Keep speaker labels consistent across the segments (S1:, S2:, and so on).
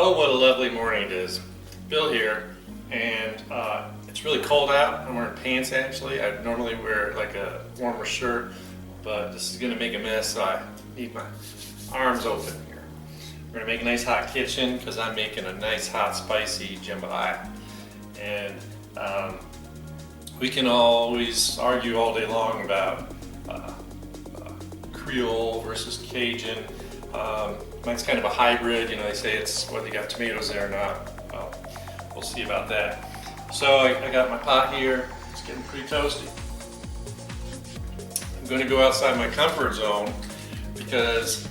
S1: Oh, what a lovely morning it is. Bill here, and it's really cold out. I'm wearing pants actually. I normally wear like a warmer shirt, but this is going to make a mess, so I need my arms open here. We're going to make a nice hot kitchen because I'm making a nice hot spicy jambalaya. And we can always argue all day long about Creole versus Cajun. Mine's kind of a hybrid, you know, they say it's whether you got tomatoes there or not. Well, we'll see about that. So I got my pot here, it's getting pretty toasty. I'm going to go outside my comfort zone because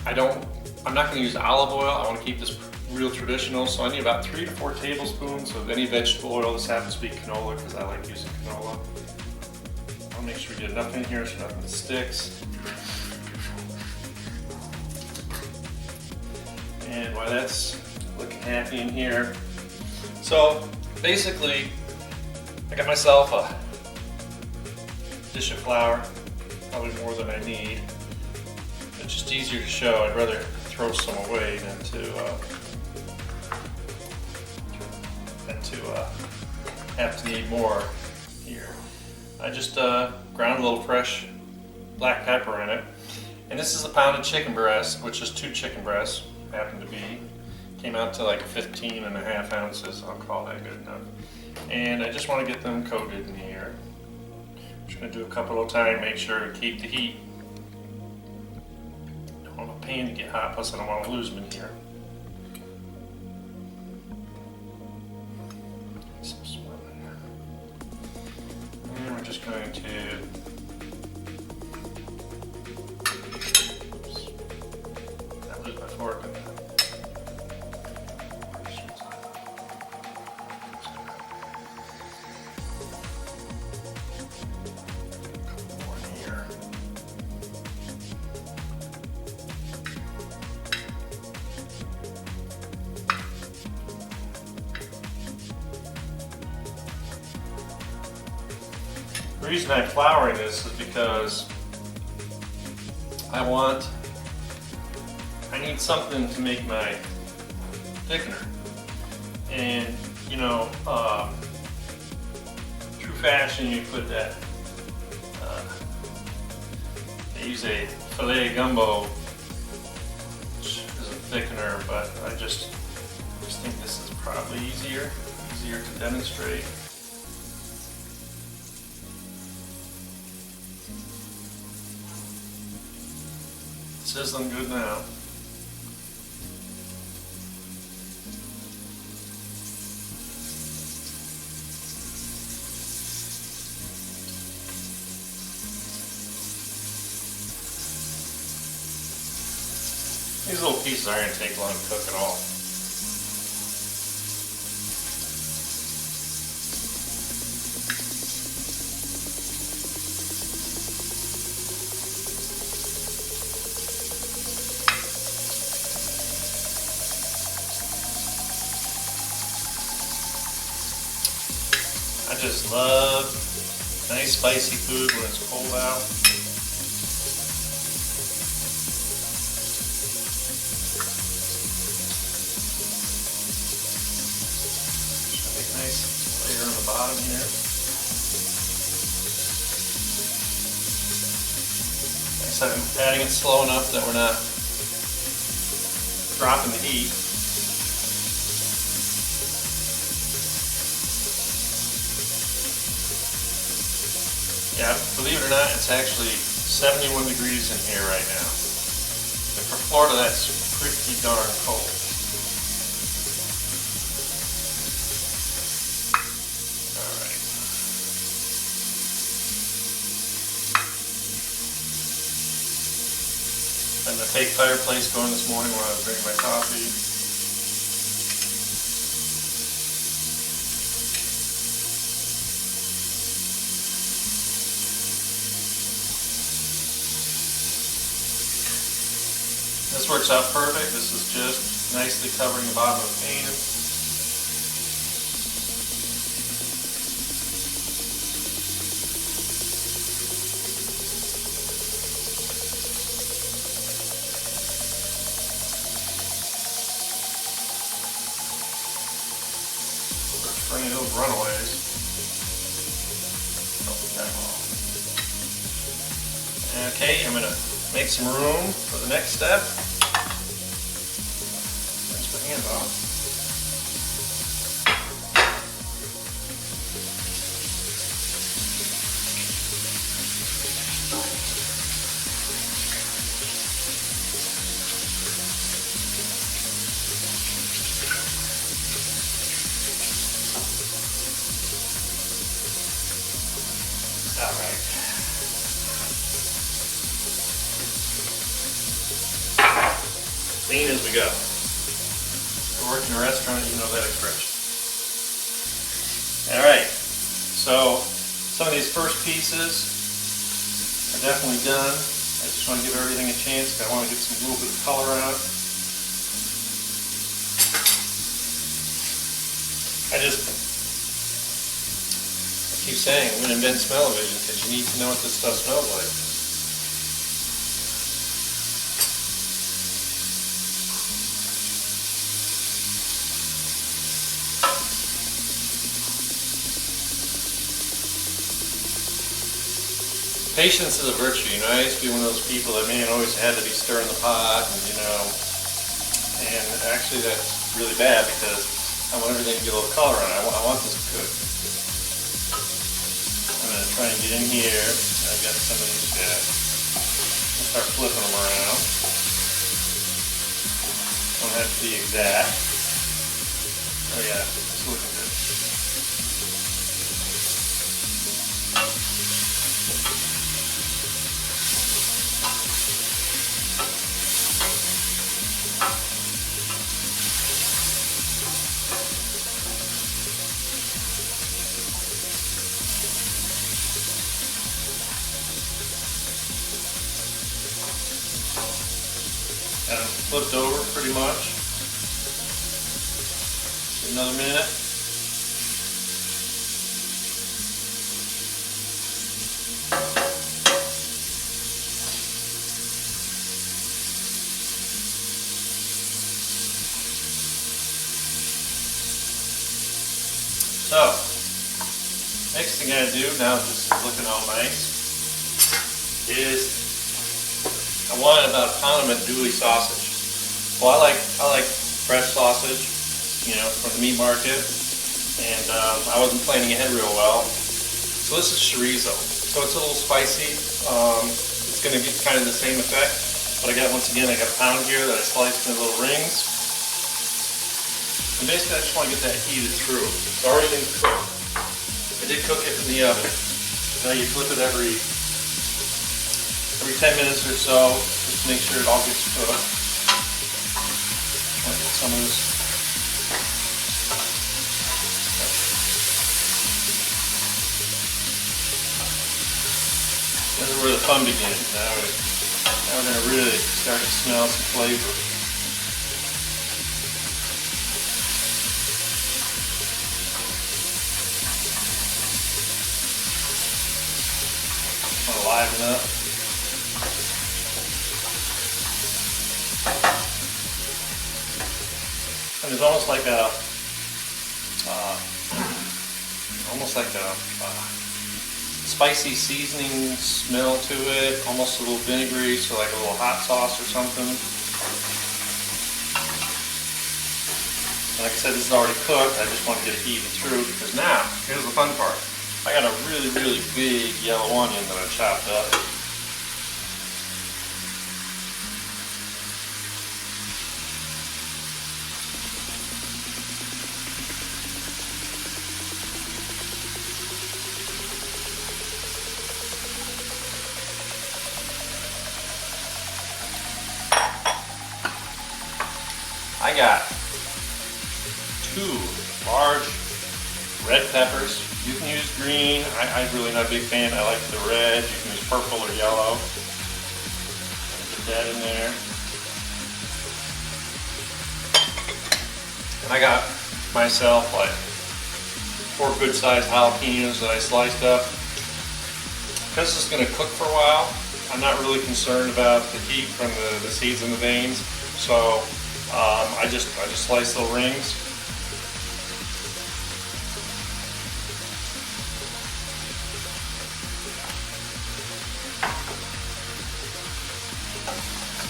S1: I'm not going to use olive oil. I want to keep this real traditional, so I need about 3 to 4 tablespoons of any vegetable oil. This happens to be canola because I like using canola. I'll make sure we get enough in here so nothing sticks. And while that's looking happy in here, so basically I got myself a dish of flour, probably more than I need. It's just easier to show. I'd rather throw some away than to have to need more here. I just ground a little fresh black pepper in it, and this is a pound of chicken breast, which is 2 chicken breasts. Happened to be, came out to like 15.5 ounces. I'll call that good enough. And I just want to get them coated in here. Just going to do a couple of times, make sure to keep the heat. Don't want the pan to get hot, plus I don't want to lose them in here. Some swirl in there. And we're just going to fork in that. More here. The reason I'm flouring this is because I need something to make my thickener. And you know, true fashion, you put that, they use a filet gumbo, which is a thickener, but I just think this is probably easier to demonstrate. Sizzling good now. These little pieces aren't going to take long to cook at all. I just love nice spicy food when it's cold out. Nice layer on the bottom here. Like I said, I'm adding it slow enough that we're not dropping the heat. Yeah, believe it or not, it's actually 71 degrees in here right now. And for Florida, that's pretty darn cold. And the fake fireplace going this morning when I was drinking my coffee. This works out perfect. This is just nicely covering the bottom of the pan. runaways. Okay, I'm going to make some room for the next step. Rinse my hands off. All right. Clean as we go. We work in a restaurant, you know that expression. All right. So some of these first pieces are definitely done. I just want to give everything a chance. I want to get a little bit of color on it. I keep saying I'm going to invent smell-o-vision because you need to know what this stuff smells like. Patience is a virtue, you know. I used to be one of those people that, man, always had to be stirring the pot, and actually that's really bad because I want everything to get a little color on it. I want this to cook. I'm going to try and get in here. I've got some of these guys. I'll start flipping them around. Don't have to be exact. Oh yeah, it's looking good. Got them flipped over pretty much. Another minute. So, next thing I do, now this is looking all nice, is I wanted about a pound of andouille sausage. Well, I like fresh sausage, from the meat market, and I wasn't planning ahead real well. So this is chorizo. So it's a little spicy. It's going to get kind of the same effect, but once again, I got a pound here that I sliced into little rings. And basically, I just want to get that heated through. It's already been cooked. I did cook it in the oven. Now you flip it every 10 minutes or so, just to make sure it all gets cooked. I'll get some of this. This is where the fun begins. Now we're going to really start to smell some flavor. I want to liven up. And there's almost like a spicy seasoning smell to it, almost a little vinegary, so like a little hot sauce or something. And like I said, this is already cooked. I just want to get it heated through because now, here's the fun part. I got a really, really big yellow onion that I chopped up. I got 2 large red peppers. You can use green. I'm really not a big fan. I like the red. You can use purple or yellow. Get that in there. And I got myself like 4 good-sized jalapenos that I sliced up. Because this is going to cook for a while, I'm not really concerned about the heat from the seeds and the veins. So I just slice little rings.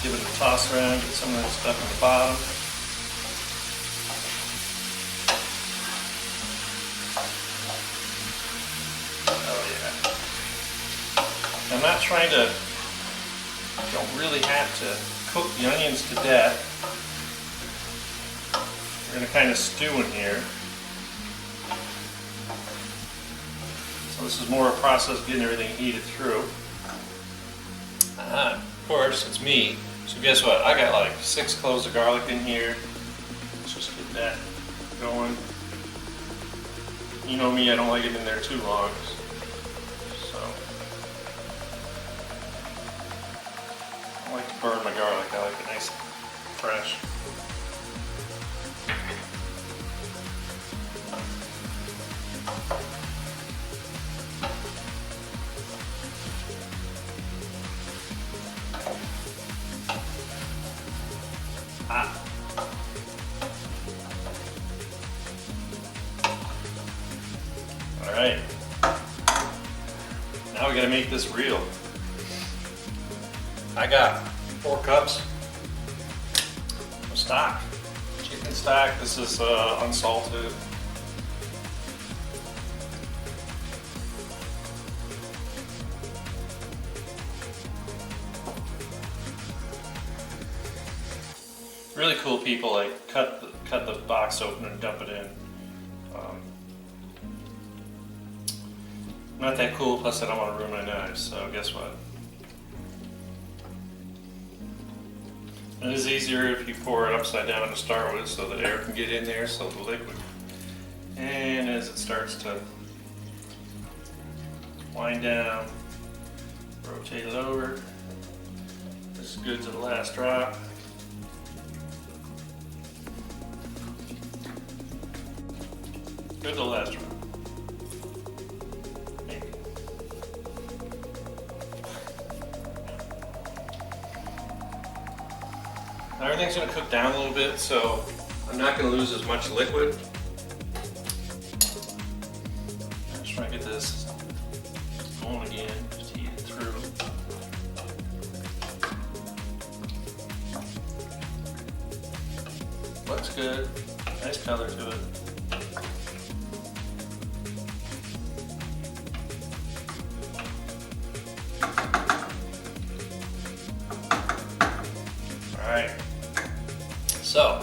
S1: give it a toss around, get some of that stuff in the bottom. Oh yeah. I'm not trying to, you don't really have to cook the onions to death. We're going to kind of stew in here. So this is more a process of getting everything heated through. Of course, it's me. So guess what? I got like 6 cloves of garlic in here. Let's just get that going. You know me, I don't like it in there too long. So I like to burn my garlic. I like it nice and fresh. Alright, now we gotta make this real. I got 4 cups of stock, chicken stock. This is unsalted. Really cool people like cut the box open and dump it in. Not that cool, plus I don't want to ruin my knives, so guess what? It is easier if you pour it upside down to start with so that air can get in there, so the liquid. And as it starts to wind down, rotate it over. This is good to the last drop. Good to the last drop. Now everything's going to cook down a little bit, so I'm not going to lose as much liquid. I'm just trying to get this going again, just heat it through. Looks good, nice color to it. Alright, so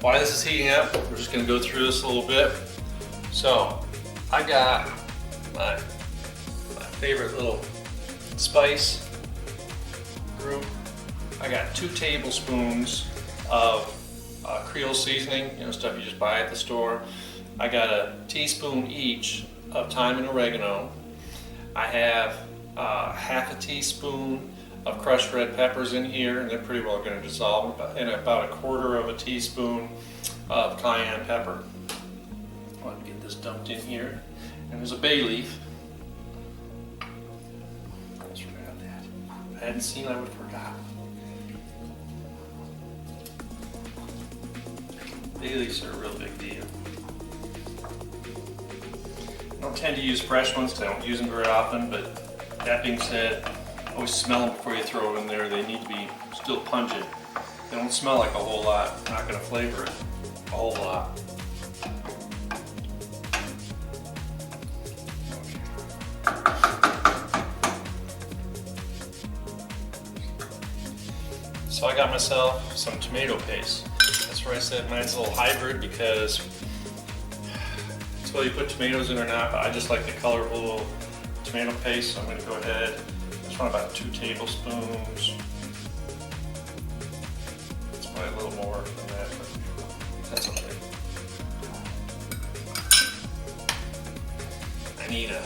S1: while this is heating up, we're just going to go through this a little bit. So I got my favorite little spice group. I got 2 tablespoons of Creole seasoning, stuff you just buy at the store. I got a teaspoon each of thyme and oregano. I have half a teaspoon of crushed red peppers in here, and they're pretty well going to dissolve, and about 1/4 of a teaspoon of cayenne pepper. I want to get this dumped in here. And there's a bay leaf. I just forgot that. If I hadn't seen it, I would have forgotten. Bay leaves are a real big deal. I don't tend to use fresh ones because I don't use them very often, but that being said, always smell them before you throw them in there. They need to be still pungent. They don't smell like a whole lot. I'm not going to flavor it a whole lot. So I got myself some tomato paste. That's where I said mine's a little hybrid because it's whether you put tomatoes in or not, but I just like the colorful little tomato paste, so I'm going to go ahead. I want about 2 tablespoons. It's probably a little more than that, but that's okay. I need a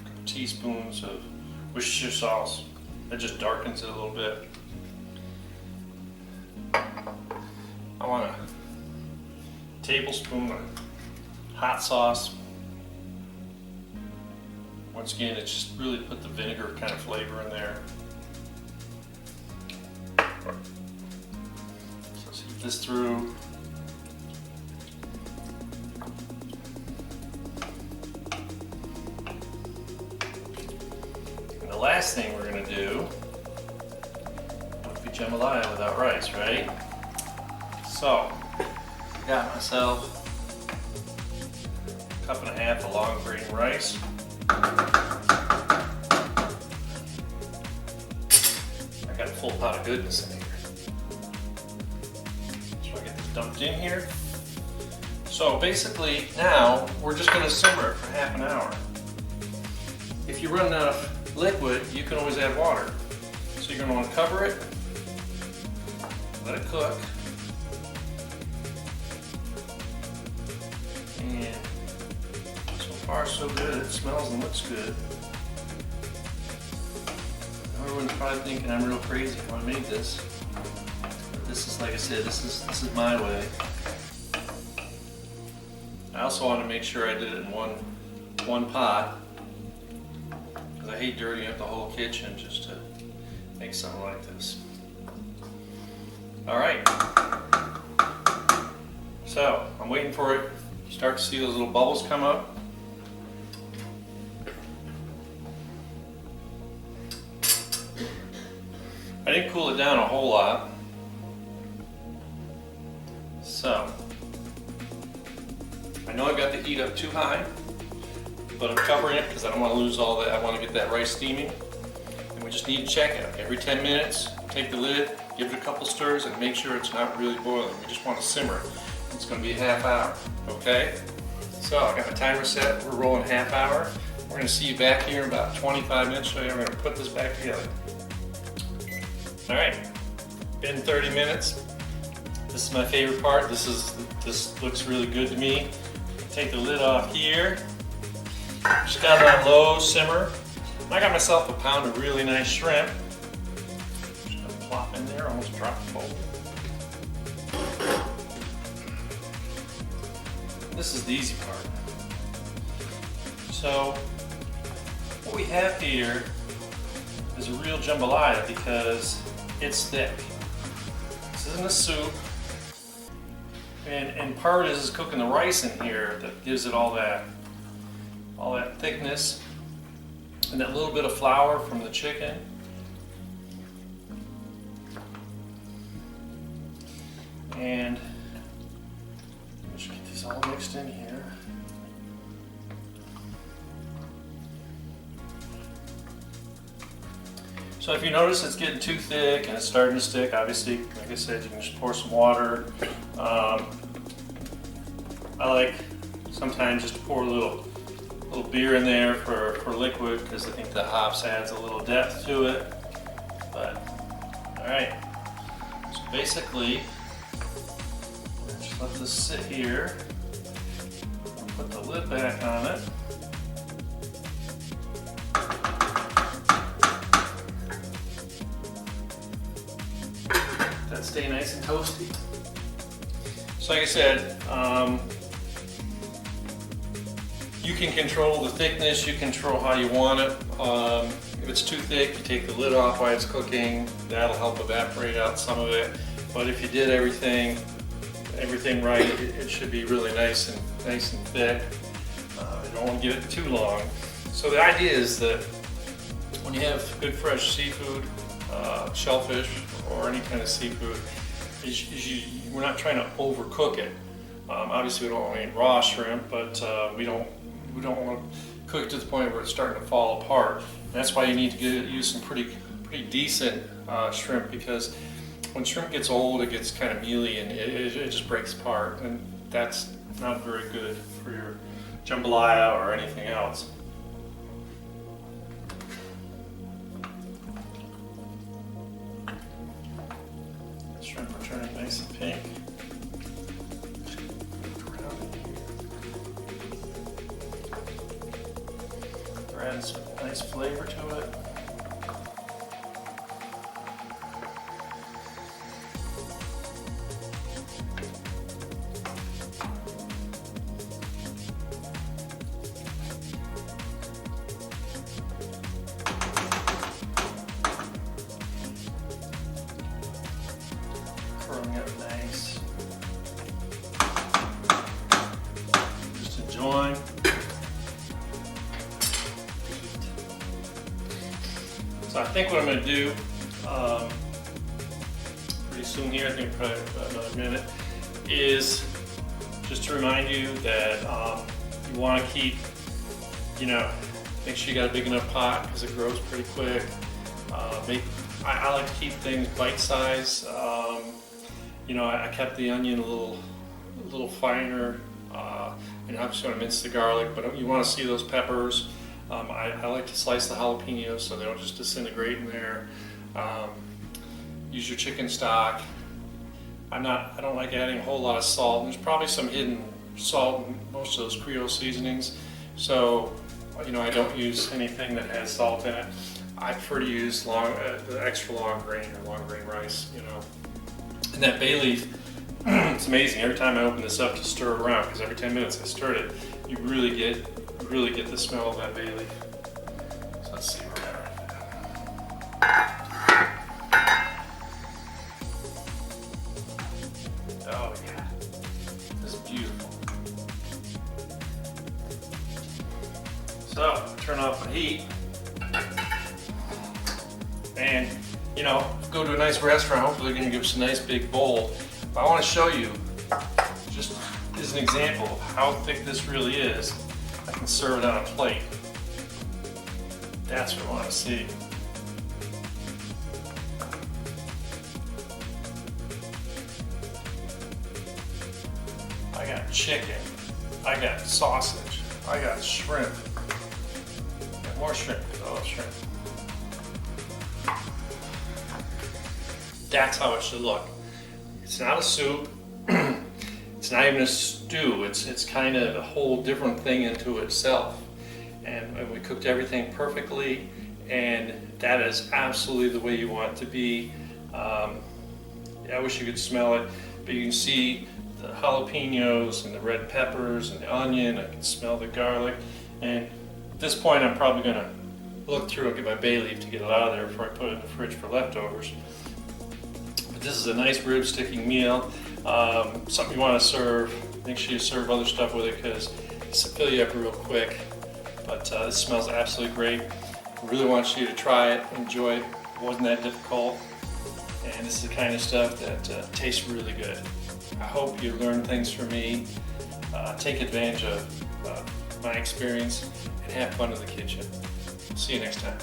S1: couple teaspoons of Worcestershire sauce. That just darkens it a little bit. I want a tablespoon of hot sauce. Once again, it's just really put the vinegar kind of flavor in there. So let's heat this through. And the last thing we're gonna do would be jambalaya without rice, right? So, I got myself a cup and a half of long grain rice. I got a full pot of goodness in here. So I get this dumped in here. So basically now we're just gonna simmer it for half an hour. If you run out of liquid, you can always add water. So you're gonna wanna cover it, let it cook. And so far so good, it smells and looks good. Everyone's probably thinking I'm real crazy when I made this. But this is, like I said, this is my way. I also want to make sure I did it in one pot, because I hate dirtying up the whole kitchen just to make something like this. All right, so I'm waiting for it. You start to see those little bubbles come up. I didn't cool it down a whole lot, so I know I've got the heat up too high, but I'm covering it because I don't want to lose all that. I want to get that rice steaming, and we just need to check it every 10 minutes. Take the lid, give it a couple stirs, and make sure it's not really boiling. We just want to simmer it. It's going to be a half hour, okay? So I got my timer set. We're rolling half hour. We're going to see you back here in about 25 minutes. So we're going to put this back together. All right, been 30 minutes. This is my favorite part. This looks really good to me. Take the lid off here. Just got it on low simmer. I got myself a pound of really nice shrimp. Just gonna plop in there, almost dropped the bowl. This is the easy part. So what we have here is a real jambalaya because it's thick. This isn't a soup. And part is cooking the rice in here that gives it all that thickness and that little bit of flour from the chicken. And let's get these all mixed in here. So if you notice it's getting too thick and it's starting to stick, obviously, like I said, you can just pour some water. I like sometimes just to pour a little beer in there for liquid because I think the hops adds a little depth to it. But all right, so basically, just let this sit here. Put the lid back on it. That stay nice and toasty. So like I said, you can control the thickness, you control how you want it. If it's too thick, you take the lid off while it's cooking. That'll help evaporate out some of it. But if you did everything right, it should be really nice and thick. You don't want to give it too long. So the idea is that when you have good fresh seafood, shellfish or any kind of seafood, we're not trying to overcook it. Obviously, we don't want any raw shrimp, but we don't want to cook it to the point where it's starting to fall apart. And that's why you need to use some pretty decent shrimp, because when shrimp gets old, it gets kind of mealy and it just breaks apart, and that's not very good for your jambalaya or anything else. Shrimp are turning nice and pink. They're adding some nice flavor to it. Curling up nice. Just enjoying. So I think what I'm going to do pretty soon here, I think probably about another minute, is just to remind you that you want to keep, make sure you got a big enough pot because it grows pretty quick. I like to keep things bite-sized. I kept the onion a little finer, and obviously want to mince the garlic, but you want to see those peppers. I like to slice the jalapenos so they don't just disintegrate in there. Use your chicken stock. I don't like adding a whole lot of salt. There's probably some hidden salt in most of those Creole seasonings, so I don't use anything that has salt in it. I prefer to use the extra long grain or long grain rice. And that bay leaf, it's amazing. Every time I open this up to stir it around, because every 10 minutes I stirred it, you really get the smell of that bay leaf. So let's see where we're at. Oh yeah, this is beautiful. So turn off the heat, and go to a nice restaurant. Hopefully they're going to give us a nice big bowl. But I want to show you, just as an example of how thick this really is. I can serve it on a plate. That's what I want to see. I got chicken, I got sausage, I got shrimp, got more shrimp because I love shrimp. That's how it should look. It's not a soup. It's not even a stew. It's kind of a whole different thing into itself. And we cooked everything perfectly, and that is absolutely the way you want it to be. I wish you could smell it, but you can see the jalapenos and the red peppers and the onion. I can smell the garlic. And at this point, I'm probably going to look through and get my bay leaf to get it out of there before I put it in the fridge for leftovers. This is a nice rib sticking meal, something you want to serve. Make sure you serve other stuff with it because it's fill you up real quick. But this smells absolutely great. I really want you to try it, enjoy it. It wasn't that difficult. And this is the kind of stuff that tastes really good. I hope you learn things from me, take advantage of my experience, and have fun in the kitchen. See you next time.